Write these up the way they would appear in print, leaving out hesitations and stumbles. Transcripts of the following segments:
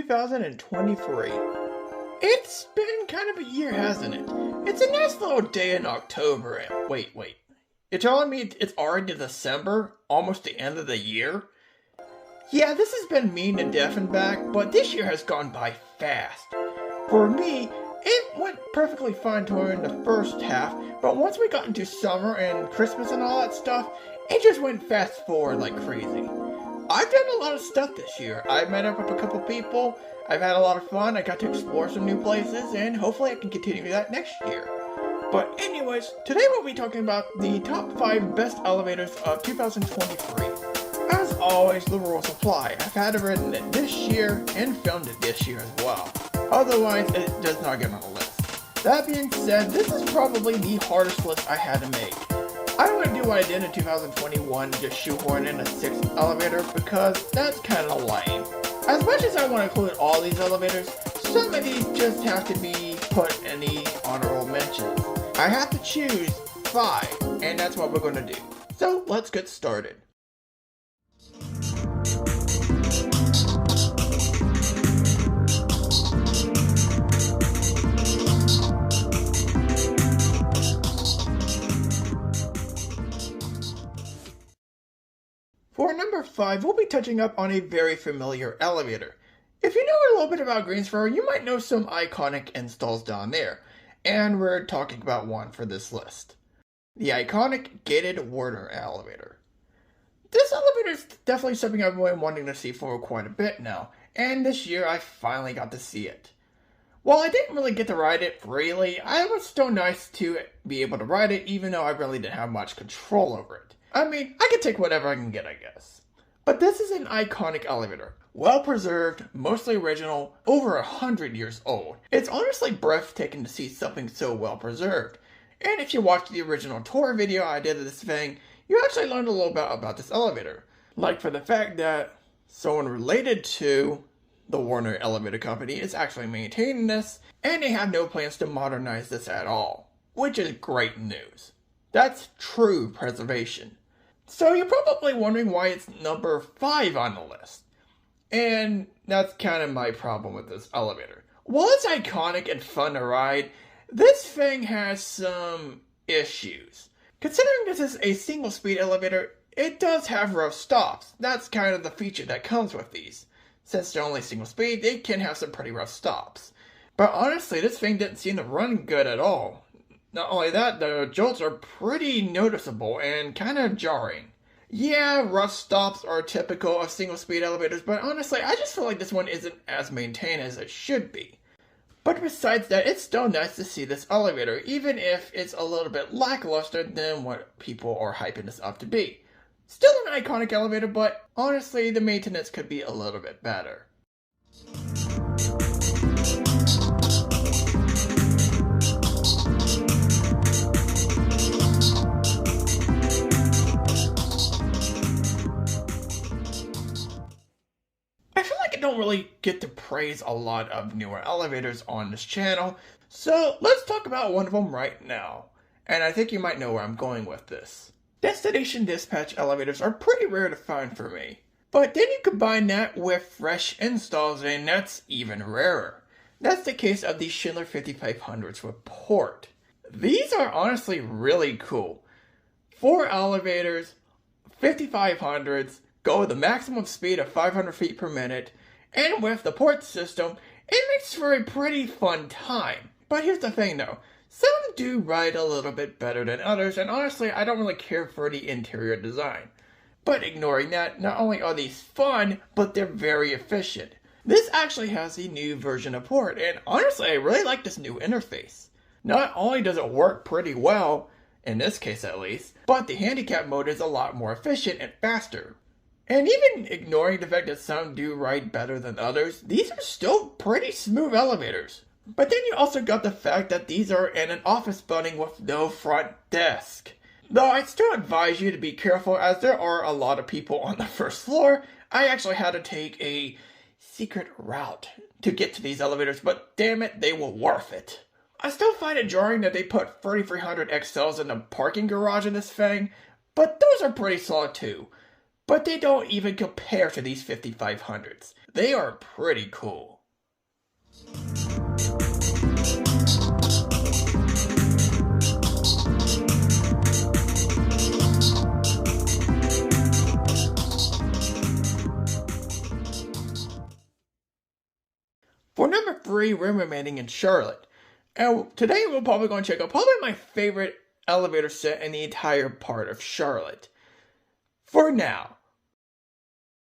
2023. It's been kind of a year, hasn't it? It's a nice little day in October and wait. You're telling me it's already December? Almost the end of the year? Yeah, this has been mean to death and back, but this year has gone by fast. For me, it went perfectly fine during the first half, but once we got into summer and Christmas and all that stuff, it just went fast forward like crazy. I've done a lot of stuff this year. I met up with a couple people, I've had a lot of fun, I got to explore some new places, and hopefully I can continue that next year. But anyways, today we'll be talking about the top 5 best elevators of 2023. As always, the rules apply. I've had it written it this year and filmed it this year as well. Otherwise, it does not get on the list. That being said, this is probably the hardest list I had to make. I don't want to do what I did in 2021 and just shoehorn in a 6th elevator because that's kind of lame. As much as I want to include all these elevators, some of these just have to be put in the honorable mentions. I have to choose 5, and that's what we're going to do. So let's get started. For number 5, we'll be touching up on a very familiar elevator. If you know a little bit about Greensboro, you might know some iconic installs down there, and we're talking about one for this list. The iconic gated Warner elevator. This elevator is definitely something I've been wanting to see for quite a bit now, and this year I finally got to see it. While I didn't really get to ride it freely, it was still nice to be able to ride it even though I really didn't have much control over it. I mean, I can take whatever I can get, I guess. But this is an iconic elevator. Well preserved, mostly original, over 100 years old. It's honestly breathtaking to see something so well preserved. And if you watch the original tour video I did of this thing, you actually learned a little bit about this elevator. Like for the fact that someone related to the Warner Elevator Company is actually maintaining this, and they have no plans to modernize this at all. Which is great news. That's true preservation. So you're probably wondering why it's number 5 on the list. And that's kind of my problem with this elevator. While it's iconic and fun to ride, this thing has some issues. Considering this is a single speed elevator, it does have rough stops. That's kind of the feature that comes with these. Since they're only single speed, they can have some pretty rough stops. But honestly, this thing didn't seem to run good at all. Not only that, the jolts are pretty noticeable and kind of jarring. Yeah, rough stops are typical of single-speed elevators, but honestly, I just feel like this one isn't as maintained as it should be. But besides that, it's still nice to see this elevator, even if it's a little bit lackluster than what people are hyping this up to be. Still an iconic elevator, but honestly, the maintenance could be a little bit better. I don't really get to praise a lot of newer elevators on this channel, so let's talk about one of them right now. And I think you might know where I'm going with this. Destination dispatch elevators are pretty rare to find for me, but then you combine that with fresh installs and that's even rarer. That's the case of the Schindler 5500s with port. These are honestly really cool. 4 elevators, 5500s, go with a maximum speed of 500 feet per minute, and with the port system, it makes for a pretty fun time. But here's the thing though, some do ride a little bit better than others, and honestly I don't really care for the interior design. But ignoring that, not only are these fun, but they're very efficient. This actually has a new version of port, and honestly I really like this new interface. Not only does it work pretty well, in this case at least, but the handicap mode is a lot more efficient and faster. And even ignoring the fact that some do ride better than others, these are still pretty smooth elevators. But then you also got the fact that these are in an office building with no front desk. Though I still advise you to be careful as there are a lot of people on the first floor. I actually had to take a secret route to get to these elevators, but damn it, they were worth it. I still find it jarring that they put 3300 XLs in the parking garage in this thing, but those are pretty solid too. But they don't even compare to these 5500s. They are pretty cool. For number 3, we're remaining in Charlotte. And today we're probably going to check out probably my favorite elevator set in the entire part of Charlotte. For now,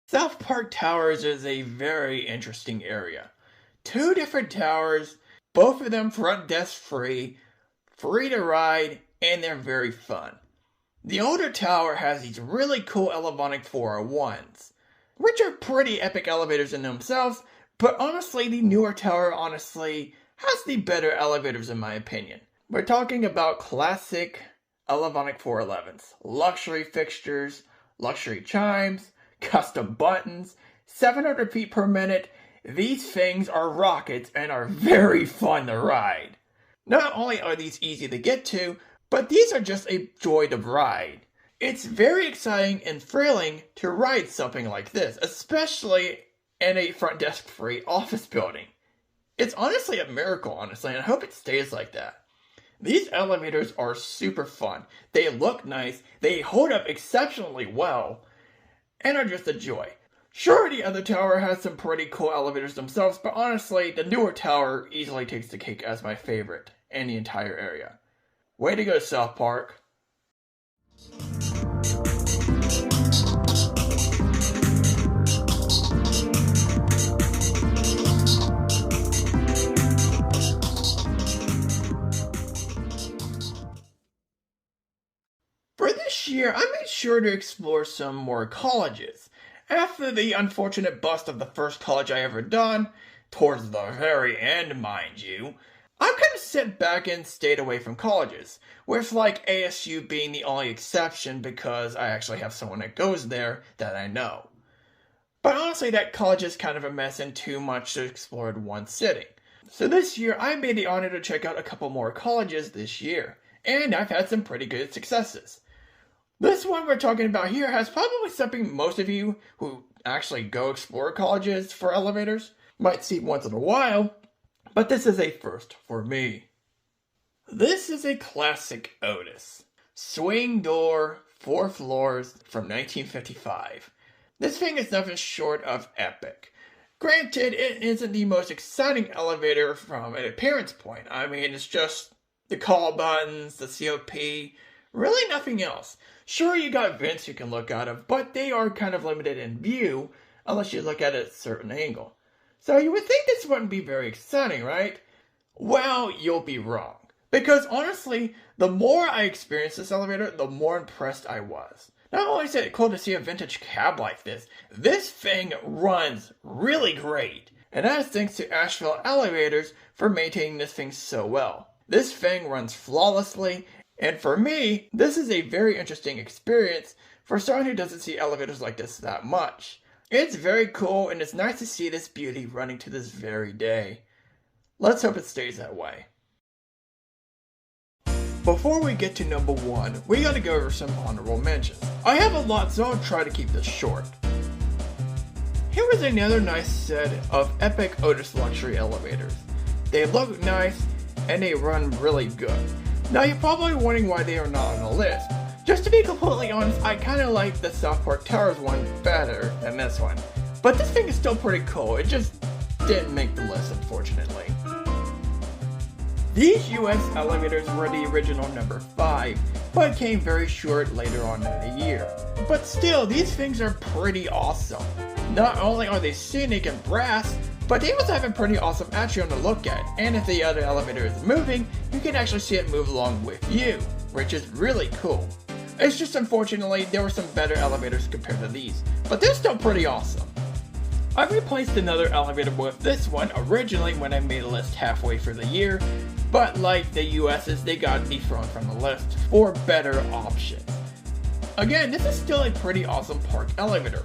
South Park Towers is a very interesting area. 2 different towers, both of them front desk free to ride, and they're very fun. The older tower has these really cool Elevonic 401s, which are pretty epic elevators in themselves, but honestly, the newer tower has the better elevators in my opinion. We're talking about classic Elevonic 411s, luxury fixtures, luxury chimes, custom buttons, 700 feet per minute. These things are rockets and are very fun to ride. Not only are these easy to get to, but these are just a joy to ride. It's very exciting and thrilling to ride something like this, especially in a front desk free office building. It's honestly a miracle, and I hope it stays like that. These elevators are super fun. They look nice, they hold up exceptionally well, and are just a joy. Sure, the other tower has some pretty cool elevators themselves, but honestly, the newer tower easily takes the cake as my favorite in the entire area. Way to go, South Park. For this year, I made sure to explore some more colleges. After the unfortunate bust of the first college I ever done, towards the very end, mind you, I kind of sit back and stayed away from colleges, with like ASU being the only exception because I actually have someone that goes there that I know. But honestly, that college is kind of a mess and too much to explore in one sitting. So this year, I made the honor to check out a couple more colleges this year, and I've had some pretty good successes. This one we're talking about here has probably something most of you who actually go explore colleges for elevators might see once in a while, but this is a first for me. This is a classic Otis. Swing door, 4 floors from 1955. This thing is nothing short of epic. Granted, it isn't the most exciting elevator from an appearance point. I mean, it's just the call buttons, the COP, really nothing else. Sure, you got vents you can look out of, but they are kind of limited in view unless you look at it at a certain angle. So you would think this wouldn't be very exciting, right? Well, you'll be wrong. Because honestly, the more I experienced this elevator, the more impressed I was. Not only is it cool to see a vintage cab like this thing runs really great. And that is thanks to Asheville Elevators for maintaining this thing so well. This thing runs flawlessly, and for me, this is a very interesting experience for someone who doesn't see elevators like this that much. It's very cool, and it's nice to see this beauty running to this very day. Let's hope it stays that way. Before we get to number 1, we gotta go over some honorable mentions. I have a lot, so I'll try to keep this short. Here is another nice set of epic Otis luxury elevators. They look nice, and they run really good. Now you're probably wondering why they are not on the list. Just to be completely honest, I kinda like the South Park Towers one better than this one. But this thing is still pretty cool, it just didn't make the list unfortunately. These US elevators were the original number 5, but came very short later on in the year. But still, these things are pretty awesome. Not only are they scenic and brass, but they also have a pretty awesome atrium to look at, and if the other elevator is moving, you can actually see it move along with you, which is really cool. It's just unfortunately, there were some better elevators compared to these, but they're still pretty awesome. I replaced another elevator with this one originally when I made a list halfway through the year, but like the US's, they got dethroned from the list for better options. Again, this is still a pretty awesome park elevator.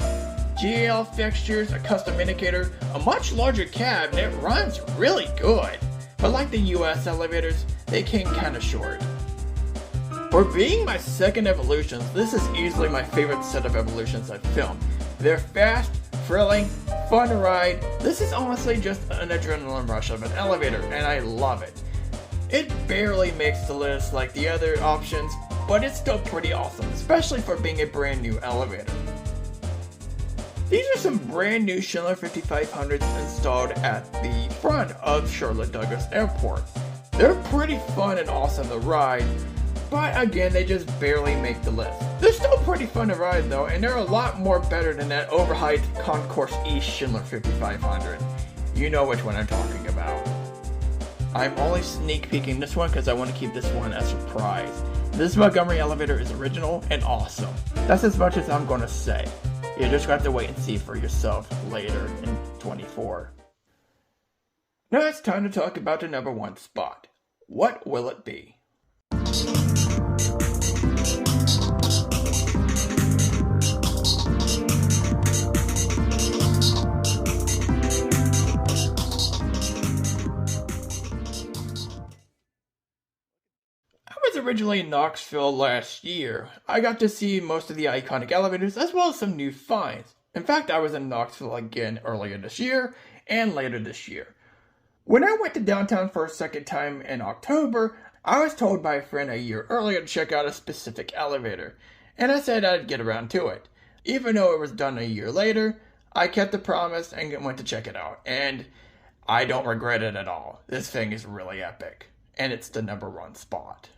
GL fixtures, a custom indicator, a much larger cab, and it runs really good. But like the US elevators, they came kinda short. For being my second Evolutions, this is easily my favorite set of Evolutions I've filmed. They're fast, thrilling, fun to ride. This is honestly just an adrenaline rush of an elevator, and I love it. It barely makes the list like the other options, but it's still pretty awesome, especially for being a brand new elevator. These are some brand new Schindler 5500s installed at the front of Charlotte Douglas Airport. They're pretty fun and awesome to ride, but again, they just barely make the list. They're still pretty fun to ride though, and they're a lot more better than that overhyped Concourse East Schindler 5500. You know which one I'm talking about. I'm only sneak peeking this one because I want to keep this one a surprise. This Montgomery elevator is original and awesome. That's as much as I'm going to say. You just have to wait and see for yourself later in 24. Now it's time to talk about the number one spot. What will it be? I was originally in Knoxville last year. I got to see most of the iconic elevators as well as some new finds. In fact, I was in Knoxville again earlier this year and later this year. When I went to downtown for a second time in October, I was told by a friend a year earlier to check out a specific elevator, and I said I'd get around to it. Even though it was done a year later, I kept the promise and went to check it out, and I don't regret it at all. This thing is really epic, and it's the number one spot.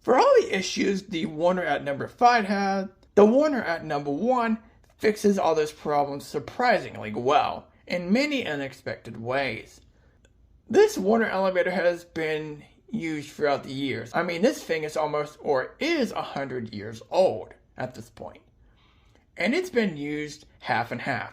For all the issues the Warner at number 5 had, the Warner at number 1 fixes all those problems surprisingly well, in many unexpected ways. This Warner elevator has been used throughout the years. I mean, this thing is almost, or is 100 years old at this point. And it's been used half and half.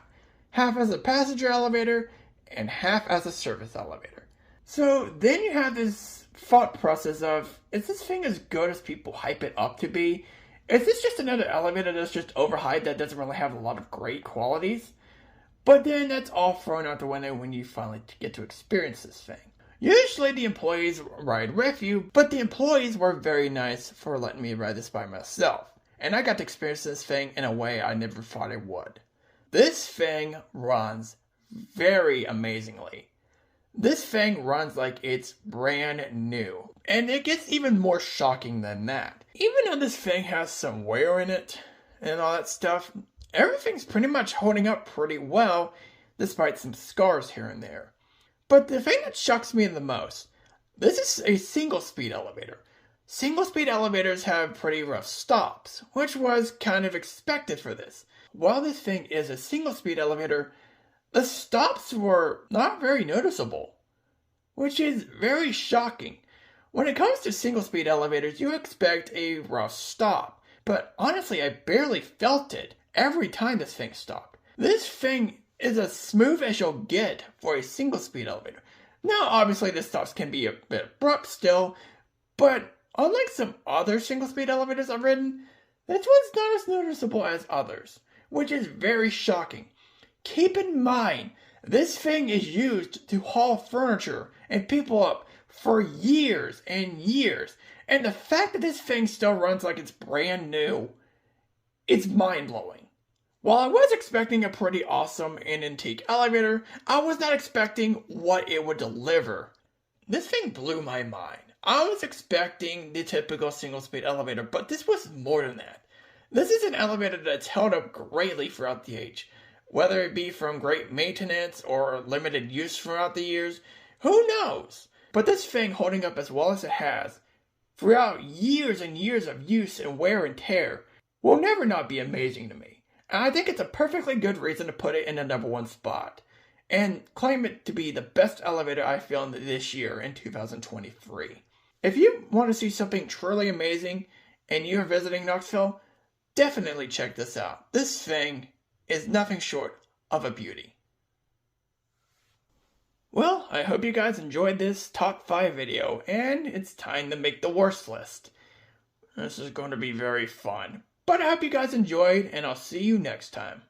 Half as a passenger elevator, and half as a service elevator. So then you have this thought process of, is this thing as good as people hype it up to be? Is this just another elevator that's just overhyped that doesn't really have a lot of great qualities? But then that's all thrown out the window when you finally get to experience this thing. Usually the employees ride with you, but the employees were very nice for letting me ride this by myself. And I got to experience this thing in a way I never thought I would. This thing runs very amazingly. This thing runs like it's brand new. And it gets even more shocking than that. Even though this thing has some wear in it and all that stuff, everything's pretty much holding up pretty well, despite some scars here and there. But the thing that shocks me the most, this is a single-speed elevator. Single-speed elevators have pretty rough stops, which was kind of expected for this. While this thing is a single-speed elevator, the stops were not very noticeable, which is very shocking. When it comes to single-speed elevators, you expect a rough stop, but honestly, I barely felt it every time this thing stopped. This thing is as smooth as you'll get for a single-speed elevator. Now, obviously, the stops can be a bit abrupt still, but unlike some other single-speed elevators I've ridden, this one's not as noticeable as others, which is very shocking. Keep in mind, this thing is used to haul furniture and people up for years and years, and the fact that this thing still runs like it's brand new, it's mind-blowing. While I was expecting a pretty awesome and antique elevator, I was not expecting what it would deliver. This thing blew my mind. I was expecting the typical single-speed elevator, but this was more than that. This is an elevator that's held up greatly throughout the age. Whether it be from great maintenance or limited use throughout the years, who knows? But this thing holding up as well as it has, throughout years and years of use and wear and tear, will never not be amazing to me. And I think it's a perfectly good reason to put it in the number one spot, and claim it to be the best elevator I filmed this year in 2023. If you want to see something truly amazing, and you're visiting Knoxville, definitely check this out. This thing is nothing short of a beauty. Well, I hope you guys enjoyed this top 5 video, and it's time to make the worst list. This is going to be very fun. But I hope you guys enjoyed, and I'll see you next time.